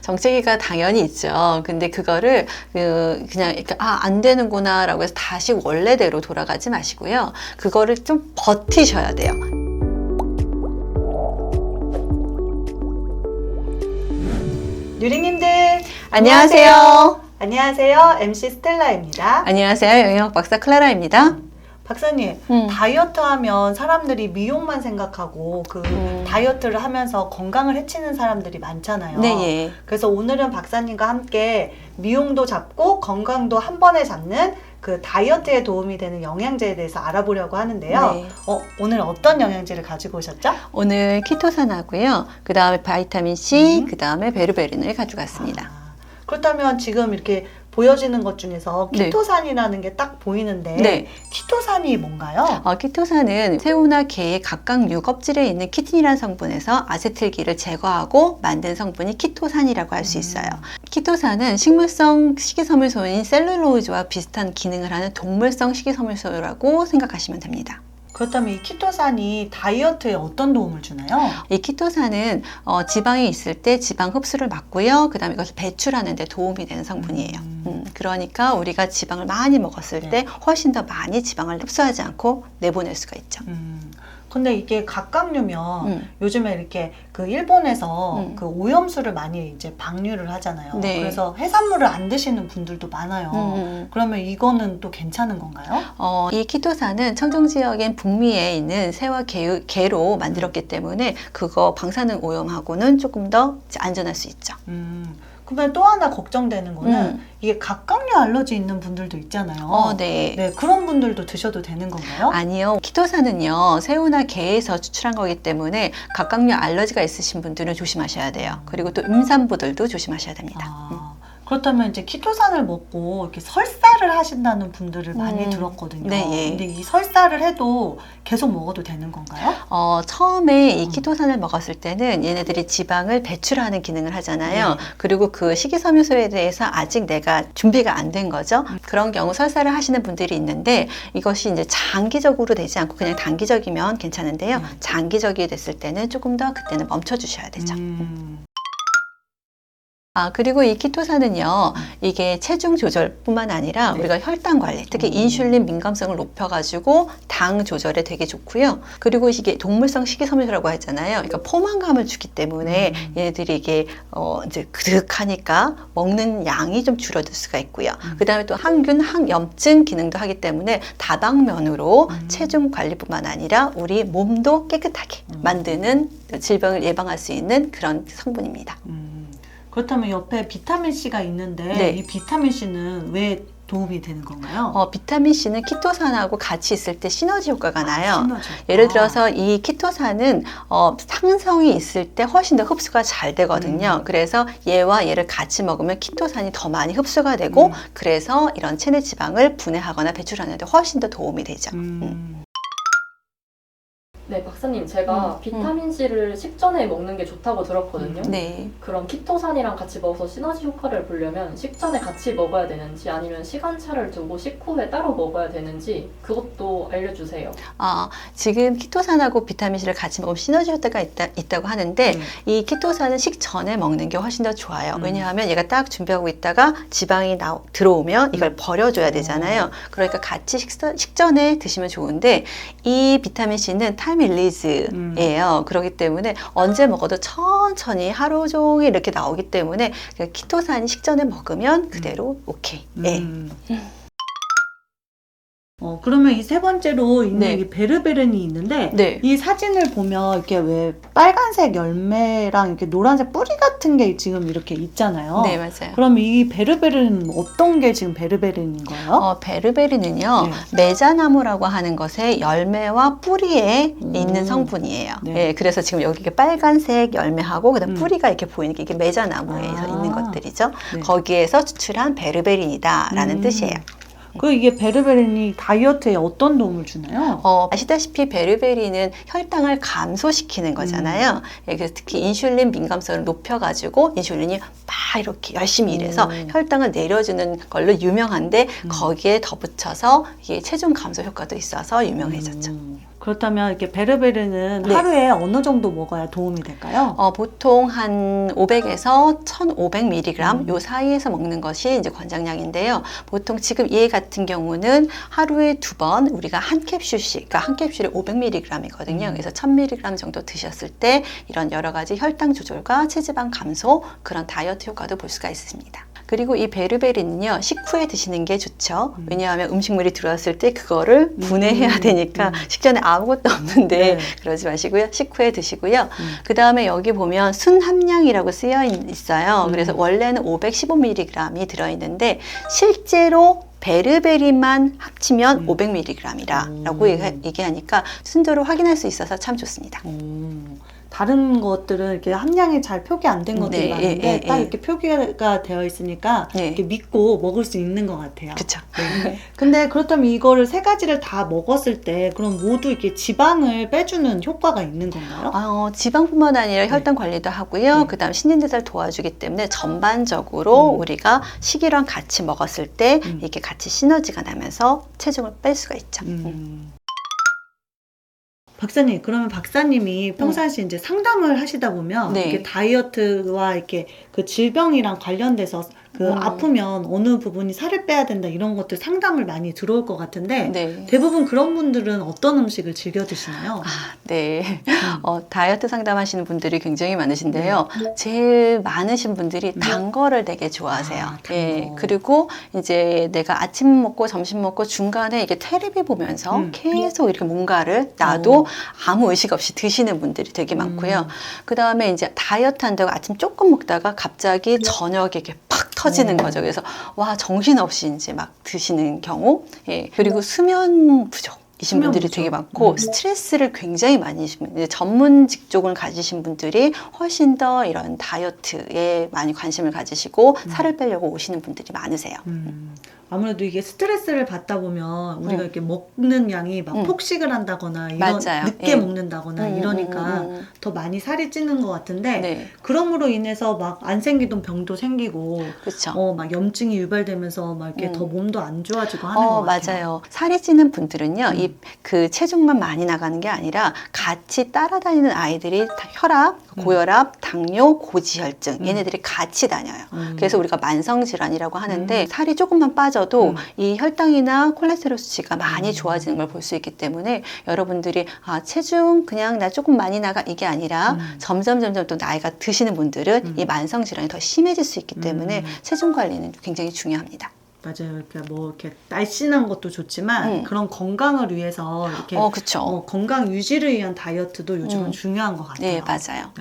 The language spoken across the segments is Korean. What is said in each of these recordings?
정체기가 당연히 있죠. 근데 그거를 그냥 이렇게 안 되는구나 라고 해서 다시 원래대로 돌아가지 마시고요. 그거를 좀 버티셔야 돼요. 누리님들 안녕하세요. 안녕하세요. MC 스텔라입니다. 안녕하세요. 영양학 박사 클라라입니다. 박사님, 다이어트 하면 사람들이 미용만 생각하고 다이어트를 하면서 건강을 해치는 사람들이 많잖아요. 네, 예. 그래서 오늘은 박사님과 함께 미용도 잡고 건강도 한 번에 잡는 그 다이어트에 도움이 되는 영양제에 대해서 알아보려고 하는데요. 네. 오늘 어떤 영양제를 가지고 오셨죠? 오늘 키토산하고요. 그 다음에 바이타민 C, 그 다음에 베르베린을 가져갔습니다. 그렇다면 지금 이렇게 보여지는 것 중에서 네. 키토산이라는 게 딱 보이는데 네. 키토산이 뭔가요? 키토산은 새우나 게의 각각 유껍질에 있는 키틴이라는 성분에서 아세틸기를 제거하고 만든 성분이 키토산이라고 할 수 있어요. 키토산은 식물성 식이섬유소인 셀룰로이드와 비슷한 기능을 하는 동물성 식이섬유소라고 생각하시면 됩니다. 그렇다면 이 키토산이 다이어트에 어떤 도움을 주나요? 이 키토산은 지방이 있을 때 지방 흡수를 막고요. 그 다음에 이것을 배출하는 데 도움이 되는 성분이에요. 그러니까 우리가 지방을 많이 먹었을 네. 때 훨씬 더 많이 지방을 흡수하지 않고 내보낼 수가 있죠. 근데 이게 각각류면 요즘에 이렇게 그 일본에서 그 오염수를 많이 이제 방류를 하잖아요. 네. 그래서 해산물을 안 드시는 분들도 많아요. 그러면 이거는 또 괜찮은 건가요? 이 키토산은 청정 지역인 북미에 있는 새와 게로 만들었기 때문에 그거 방사능 오염하고는 조금 더 안전할 수 있죠. 그러면 또 하나 걱정되는 거는 이게 각각류 알러지 있는 분들도 있잖아요. 네. 네, 그런 분들도 드셔도 되는 건가요? 아니요. 키토산은요, 새우나 게에서 추출한 거기 때문에 각각류 알러지가 있으신 분들은 조심하셔야 돼요. 그리고 또 임산부들도 조심하셔야 됩니다. 그렇다면 이제 키토산을 먹고 이렇게 설사를 하신다는 분들을 많이 들었거든요. 네, 예. 근데 이 설사를 해도 계속 먹어도 되는 건가요? 처음에 이 키토산을 먹었을 때는 얘네들이 지방을 배출하는 기능을 하잖아요. 네. 그리고 그 식이섬유소에 대해서 아직 내가 준비가 안 된 거죠. 그런 경우 설사를 하시는 분들이 있는데 이것이 이제 장기적으로 되지 않고 그냥 단기적이면 괜찮은데요. 장기적이 됐을 때는 조금 더 그때는 멈춰 주셔야 되죠. 그리고 이 키토산은요, 이게 체중 조절뿐만 아니라 네. 우리가 혈당 관리, 특히 인슐린 민감성을 높여가지고 당 조절에 되게 좋고요. 그리고 이게 동물성 식이섬유소라고 했잖아요. 그러니까 포만감을 주기 때문에 얘네들이 이게 이제 그득하니까 먹는 양이 좀 줄어들 수가 있고요. 그 다음에 또 항균, 항염증 기능도 하기 때문에 다방면으로 체중 관리뿐만 아니라 우리 몸도 깨끗하게 만드는 질병을 예방할 수 있는 그런 성분입니다. 그렇다면 옆에 비타민C가 있는데 네. 이 비타민C는 왜 도움이 되는 건가요? 비타민C는 키토산하고 같이 있을 때 시너지 효과가 나요. 시너지. 예를 들어서 이 키토산은 상성이 있을 때 훨씬 더 흡수가 잘 되거든요. 그래서 얘와 얘를 같이 먹으면 키토산이 더 많이 흡수가 되고 그래서 이런 체내 지방을 분해하거나 배출하는 데 훨씬 더 도움이 되죠. 네, 박사님, 제가 비타민C를 식전에 먹는 게 좋다고 들었거든요. 네. 그럼 키토산이랑 같이 먹어서 시너지 효과를 보려면 식전에 같이 먹어야 되는지 아니면 시간차를 두고 식후에 따로 먹어야 되는지 그것도 알려주세요. 지금 키토산하고 비타민C를 같이 먹으면 시너지 효과가 있다고 하는데 이 키토산은 식전에 먹는 게 훨씬 더 좋아요. 왜냐하면 얘가 딱 준비하고 있다가 지방이 들어오면 이걸 버려줘야 되잖아요. 그러니까 같이 식전에 드시면 좋은데 이 비타민C는 타임 릴리즈예요. 그렇기 때문에 언제 먹어도 천천히 하루 종일 이렇게 나오기 때문에 키토산이 식전에 먹으면 그대로 오케이. 그러면 이 세 번째로 있는 네. 이 베르베른이 있는데 네. 이 사진을 보면 이렇게 왜 빨간색 열매랑 이렇게 노란색 뿌리 같은 게 지금 이렇게 있잖아요. 네, 맞아요. 그럼 이 베르베른은 어떤 게 지금 베르베른인 거예요? 베르베린은요, 메자나무라고 하는 것의 열매와 뿌리에 있는 성분이에요. 네. 예, 그래서 지금 여기 빨간색 열매하고 그다음 뿌리가 이렇게 보이는 게 이게 메자나무에서 있는 것들이죠. 네. 거기에서 추출한 베르베린이다라는 뜻이에요. 이게 베르베린이 다이어트에 어떤 도움을 주나요? 아시다시피 베르베린은 혈당을 감소시키는 거잖아요. 예, 그래서 특히 인슐린 민감성을 높여가지고 인슐린이 막 이렇게 열심히 일해서 혈당을 내려주는 걸로 유명한데 거기에 덧붙여서 이게 체중 감소 효과도 있어서 유명해졌죠. 그렇다면 이렇게 베르베르는 네. 하루에 어느 정도 먹어야 도움이 될까요? 보통 한 500에서 1500mg 요 사이에서 먹는 것이 이제 권장량인데요. 보통 지금 얘 같은 경우는 하루에 2번 우리가 한 캡슐씩, 그러니까 한 캡슐이 500mg이거든요. 그래서 1000mg 정도 드셨을 때 이런 여러 가지 혈당 조절과 체지방 감소, 그런 다이어트 효과도 볼 수가 있습니다. 그리고 이 베르베리는요, 식후에 드시는 게 좋죠. 왜냐하면 음식물이 들어왔을 때 그거를 분해해야 되니까 식전에 아무것도 없는데 네. 그러지 마시고요. 식후에 드시고요. 그 다음에 여기 보면 순 함량이라고 쓰여 있어요. 그래서 원래는 515mg이 들어있는데 실제로 베르베리만 합치면 500mg이라고 얘기하니까 순도를 확인할 수 있어서 참 좋습니다. 다른 것들은 이렇게 함량이 잘 표기 안 된 것들이 네, 많은데 예, 딱 예. 이렇게 표기가 되어 있으니까 네. 이렇게 믿고 먹을 수 있는 것 같아요. 그렇죠. 네. 근데 그렇다면 이거를 세 가지를 다 먹었을 때 그럼 모두 이렇게 지방을 빼주는 효과가 있는 건가요? 지방뿐만 아니라 혈당 관리도 하고요. 네. 그다음 신진대사를 도와주기 때문에 전반적으로 우리가 식이랑 같이 먹었을 때 이렇게 같이 시너지가 나면서 체중을 뺄 수가 있죠. 박사님, 그러면 박사님이 평상시 이제 상담을 하시다 보면 네. 이렇게 다이어트와 이렇게 그 질병이랑 관련돼서 그 아프면 어느 부분이 살을 빼야 된다 이런 것들 상담을 많이 들어올 것 같은데 네. 대부분 그런 분들은 어떤 음식을 즐겨 드시나요? 네. 다이어트 상담하시는 분들이 굉장히 많으신데요. 제일 많으신 분들이 단 거를 되게 좋아하세요. 단 예. 거. 그리고 이제 내가 아침 먹고 점심 먹고 중간에 이게 테레비 보면서 계속 이렇게 뭔가를 나도 아무 의식 없이 드시는 분들이 되게 많고요. 그 다음에 이제 다이어트 한다고 아침 조금 먹다가 갑자기 저녁에 이렇게 팍 터지는 거죠. 그래서 와, 정신없이 이제 막 드시는 경우. 예. 그리고 수면 부족. 이신 수면 분들이 부족. 되게 많고 스트레스를 굉장히 많이 이제 전문 직종을 가지신 분들이 훨씬 더 이런 다이어트에 많이 관심을 가지시고 살을 빼려고 오시는 분들이 많으세요. 아무래도 이게 스트레스를 받다 보면 우리가 이렇게 먹는 양이 막 폭식을 한다거나 이런 맞아요. 늦게 예. 먹는다거나 이러니까 더 많이 살이 찌는 것 같은데 네. 그럼으로 인해서 막 안 생기던 병도 생기고 그렇죠. 막 염증이 유발되면서 막 이렇게 더 몸도 안 좋아지고 하는 것 같아요. 맞아요. 살이 찌는 분들은요, 그 체중만 많이 나가는 게 아니라 같이 따라다니는 아이들이 혈압, 고혈압, 당뇨, 고지혈증 얘네들이 같이 다녀요. 그래서 우리가 만성질환이라고 하는데 살이 조금만 빠져도 이 혈당이나 콜레스테롤 수치가 많이 좋아지는 걸 볼 수 있기 때문에 여러분들이 체중 그냥 나 조금 많이 나가 이게 아니라 점점 또 나이가 드시는 분들은 이 만성질환이 더 심해질 수 있기 때문에 체중 관리는 굉장히 중요합니다. 맞아요. 그러니까 뭐 이렇게 날씬한 것도 좋지만 그런 건강을 위해서 이렇게 그렇죠. 건강 유지를 위한 다이어트도 요즘은 중요한 것 같아요. 네, 맞아요.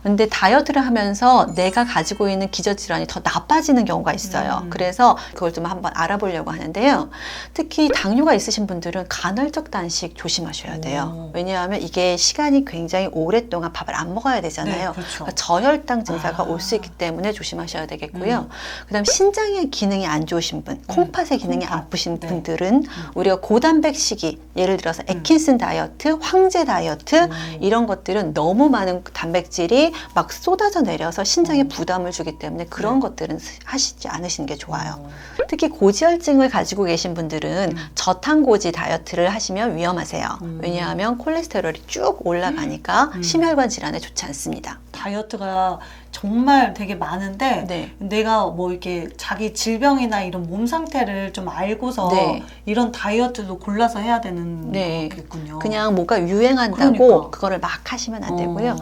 근데 다이어트를 하면서 내가 가지고 있는 기저질환이 더 나빠지는 경우가 있어요. 그래서 그걸 좀 한번 알아보려고 하는데요. 특히 당뇨가 있으신 분들은 간헐적 단식 조심하셔야 돼요. 왜냐하면 이게 시간이 굉장히 오랫동안 밥을 안 먹어야 되잖아요. 네, 그렇죠. 그러니까 저혈당 증사가 올 수 있기 때문에 조심하셔야 되겠고요. 그다음 신장의 기능이 안 좋으신 분, 콩팥의 기능이 아프신 분들은 우리가 고단백식이 예를 들어서 에킨슨 다이어트, 황제 다이어트 이런 것들은 너무 많은 단백질이 막 쏟아져 내려서 신장에 부담을 주기 때문에 그런 것들은 하시지 않으시는 게 좋아요. 특히 고지혈증을 가지고 계신 분들은 저탄고지 다이어트를 하시면 위험하세요. 왜냐하면 콜레스테롤이 쭉 올라가니까 심혈관 질환에 좋지 않습니다. 다이어트가 정말 되게 많은데 네. 내가 뭐 이렇게 자기 질병이나 이런 몸 상태를 좀 알고서 네. 이런 다이어트도 골라서 해야 되는 네. 거겠군요. 그냥 뭐가 유행한다고 그러니까. 그거를 막 하시면 안 되고요.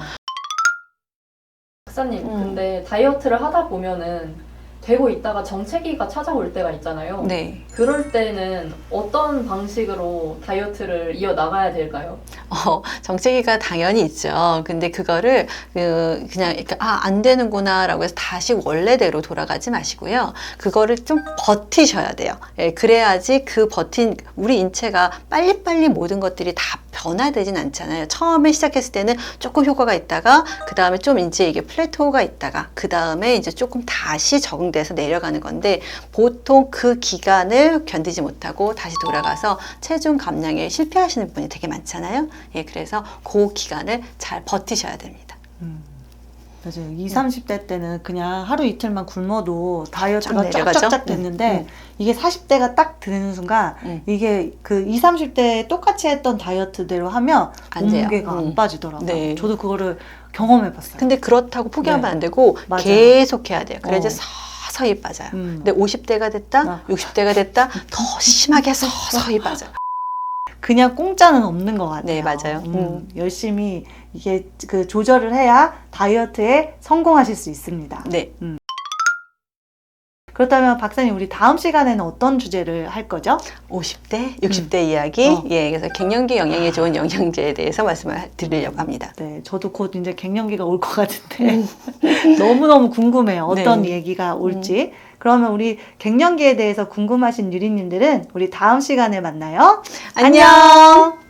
박사님, 근데 다이어트를 하다 보면은 되고 있다가 정체기가 찾아올 때가 있잖아요. 네. 그럴 때는 어떤 방식으로 다이어트를 이어나가야 될까요? 정체기가 당연히 있죠. 근데 그거를 그냥 이렇게 안 되는구나 라고 해서 다시 원래대로 돌아가지 마시고요. 그거를 좀 버티셔야 돼요. 예, 그래야지 그 버틴 우리 인체가 빨리빨리 모든 것들이 다 변화되진 않잖아요. 처음에 시작했을 때는 조금 효과가 있다가 그 다음에 좀 이제 이게 플래토가 있다가 그 다음에 이제 조금 다시 적응돼서 내려가는 건데 보통 그 기간을 견디지 못하고 다시 돌아가서 체중 감량에 실패하시는 분이 되게 많잖아요. 예, 그래서 그 기간을 잘 버티셔야 됩니다. 맞아요. 20, 30대 때는 그냥 하루 이틀만 굶어도 쫙 다이어트가 내려가죠? 쫙쫙쫙 됐는데 이게 40대가 딱 되는 순간 이게 그 20, 30대에 똑같이 했던 다이어트대로 하면 안 돼요. 몸무게가 안 빠지더라고요. 네. 저도 그거를 경험해봤어요. 근데 그렇다고 포기하면 네. 안 되고 맞아요. 계속 해야 돼요. 그래야지 어. 서서히 빠져요. 근데 50대가 아. 됐다, 60대가 됐다, 더 심하게 서서히 빠져요. 그냥 공짜는 없는 것 같아요. 네, 맞아요. 열심히 이게 그 조절을 해야 다이어트에 성공하실 수 있습니다. 네. 그렇다면 박사님, 우리 다음 시간에는 어떤 주제를 할 거죠? 50대, 60대 이야기. 예, 그래서 갱년기 영양에 좋은 영양제에 대해서 말씀을 드리려고 합니다. 네, 저도 곧 이제 갱년기가 올 것 같은데 너무너무 궁금해요. 어떤 네. 얘기가 올지. 그러면 우리 갱년기에 대해서 궁금하신 유리님들은 우리 다음 시간에 만나요. 안녕!